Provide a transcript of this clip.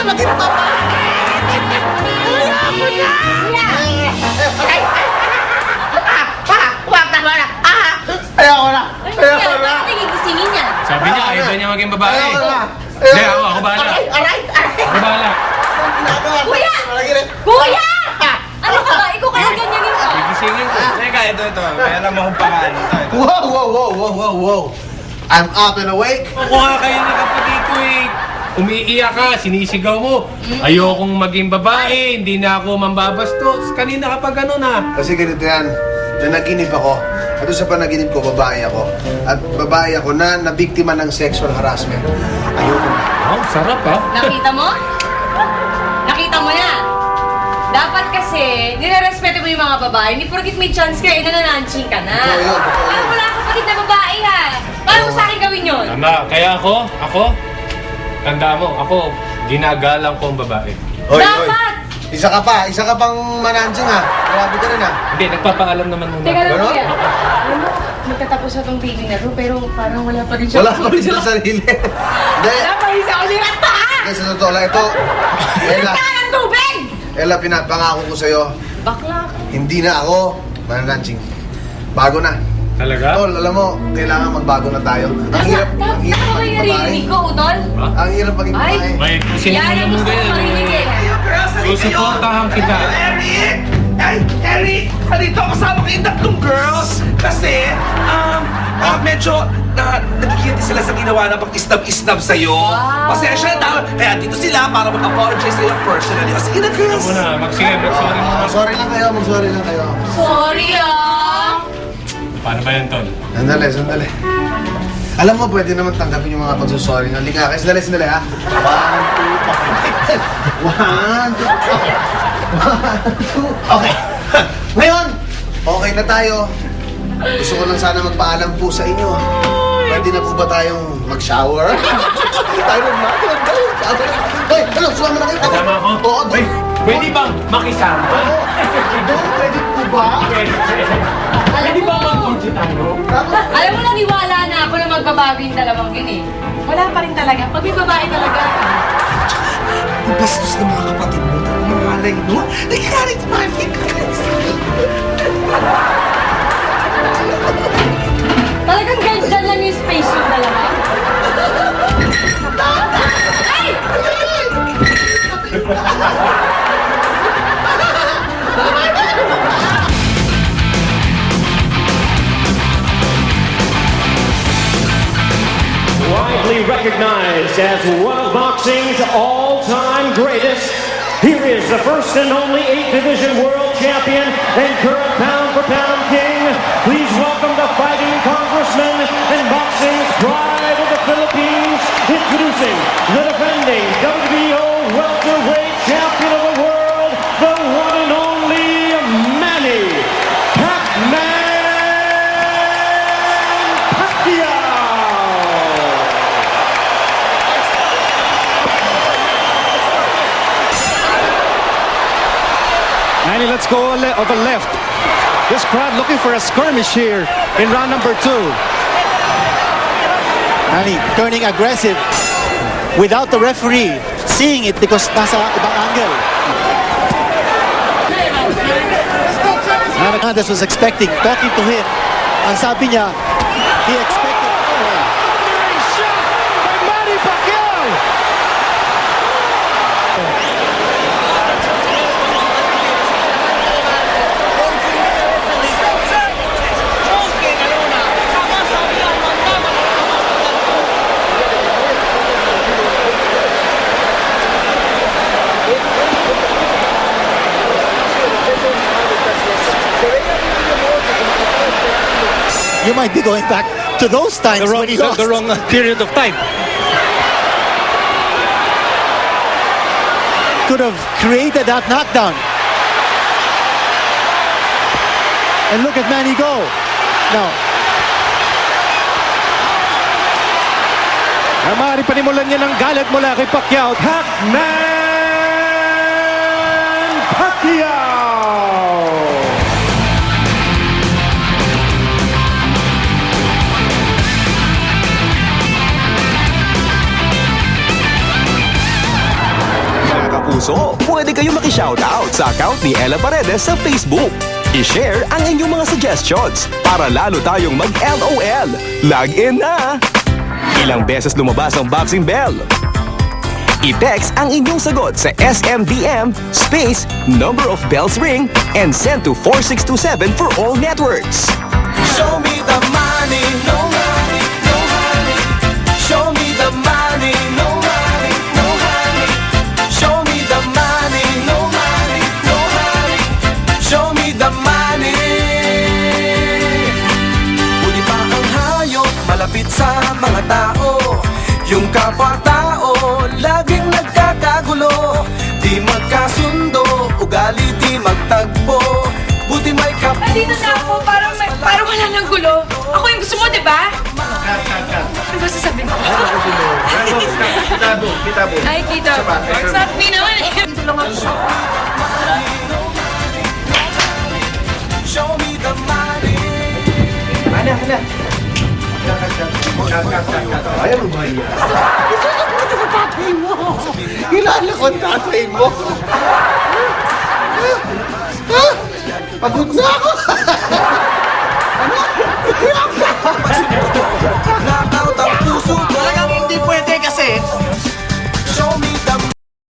maging babae. Ayoko na. Wag na ba na? Ayoko na. Ayoko na. Bakit nagigisingin niya? Sabi niya, ayaw daw niya maging babae. Ayoko na. Hindi, ako bahala. Aray. Ako bahala. Kuya! Kuya! Ano ka ba? Ikaw kaya ganyan yung... Gigisingin ko. Teka, ito. May alam akong pangalan. Ito. Wow. I'm up and awake. Kuha kayo na kapatid ko eh. Umiiyak ka, sinisigaw mo. Ayokong maging babae, hindi na ako mambabastos. Kanina kapag ano na. Kasi ganito yan, nanaginip ako. At sa panaginip ko, babae ako. At babae ako na nabiktima ng sexual harassment. Ayoko na. Wow, sarap ah. Nakita mo? Nakita mo na? Dapat kasi, nirerespeto mo yung mga babae. Hindi porkit may chance ka, nanananching ka na. Totoo yun. Parang wala ka kapatid na babae ha. Paano mo sa akin gawin yun? Tama, kaya ako, tanda mo, ako, ginagalang ko ang babae. Dapat! Isa ka pang mananjing ha. Grabe ka rin ha. Hindi, nagpapaalam naman muna. Teka lang Ganon? kuya. Alam mo, magtatapos na tong baby na to, pero parang wala pa rin siya. Wala pa rin sa sarili. Hindi. Wala pa rin siya ulirat pa ha! Kasi sa totoo lang ito, Ella, Ka ng tubig! Ella, pinapangako ko sa'yo, Bakla ka. hindi na ako mananjing. Bago na. Talaga? Tol, alam mo, kailangan magbago na tayo. Ang hirap Tama maging ba yung babae. narinig ko, Utol? Ang hirap maging Ay. babae. May sino Yan ang mo gusto ko ganyan marinig eh. eh. Susuportahan kita. Eric! Ay, Eric! Halito, kasama ko yung tatlong girls. Kasi, medyo nagkikita sila sa ginawa na pag-isnab-isnab sa'yo. Wow. Pasensya na. Kaya dito sila para mag-apologize sa'yo personally. O sige na, girls. Muna, mag-sorry muna. Sorry lang kayo, mag-sorry lang kayo. Sorry ah! Paano ba yan, Ton? Sandali. Alam mo, pwede naman tanggapin yung mga pagsusorry ng liga. Kaya sandali ha. 1, 2, okay. Ngayon, okay na tayo. Gusto ko lang sana magpaalam po sa inyo. Pwede na po ba tayong mag-shower? Tayo mag-shower. Hoy, ano, sumama na kayo. Kasama ako? Oo, Uy, pwede bang makisama? Pwede po ba? Pwede bang mag-orgy tayo? Alam mo, naniwala na ako na magbabago yung dalawang yun eh. Wala pa rin talaga. Pag may babae talaga. Ang bastos ng mga kapatid mo. Malay mo. Nagkakarit Marvin. Talagang ganyan lang yung space yung dalawa. Ay! Widely recognized as one of boxing's all-time greatest, here is the first and only 8th-division world champion and current pound-for-pound king. Please welcome the fighting congressman and boxing's pride of the Philippines, introducing the defending WBO welterweight champion of the world, the one and only Manny Pacman Pacquiao. Manny, let's go over left. This crowd looking for a skirmish here in round number 2. Manny turning aggressive without the referee seeing it because nasa ibang angle. Manny Hernandez was expecting, talking to him. Ang sabi niya, he expected. Shot by Manny Pacquiao. You might be going back to those times when he lost. The wrong period of time. Could have created that knockdown. And look at Manny go. Now, Maaari panimulan niya ng galit mula kay Pacquiao. Pacman Pacquiao! puso, pwede kayo maki-shoutout sa account ni Ella Paredes sa Facebook. I-share ang inyong mga suggestions para lalo tayong mag-LOL. Log in na! Ilang beses lumabas ang boxing bell? I-text ang inyong sagot sa SMDM space number of bells ring and send to 4627 for all networks. Show me the money, no money, no honey. Show me the money, no money, no honey. Show me the money, no money, no honey. Show me the money. Huli pa ang hayop, malapit sa mga tao. Yung kapwa-tao, laging nagkakagulo. Di magkasundo, ugali di magtagpo. Buti may kapuso. Nandito na ako, parang wala nang gulo. Ako yung gusto mo, di ba? Ano ba sasabihin ko? Kitabo. Ay, kita. Sabi naman eh. Dito lang ako. Show me the money. Hala. Ayaw mo ba yan? Ito ba tatay mo? Kilala ko ang tatay mo. Pagod na ako.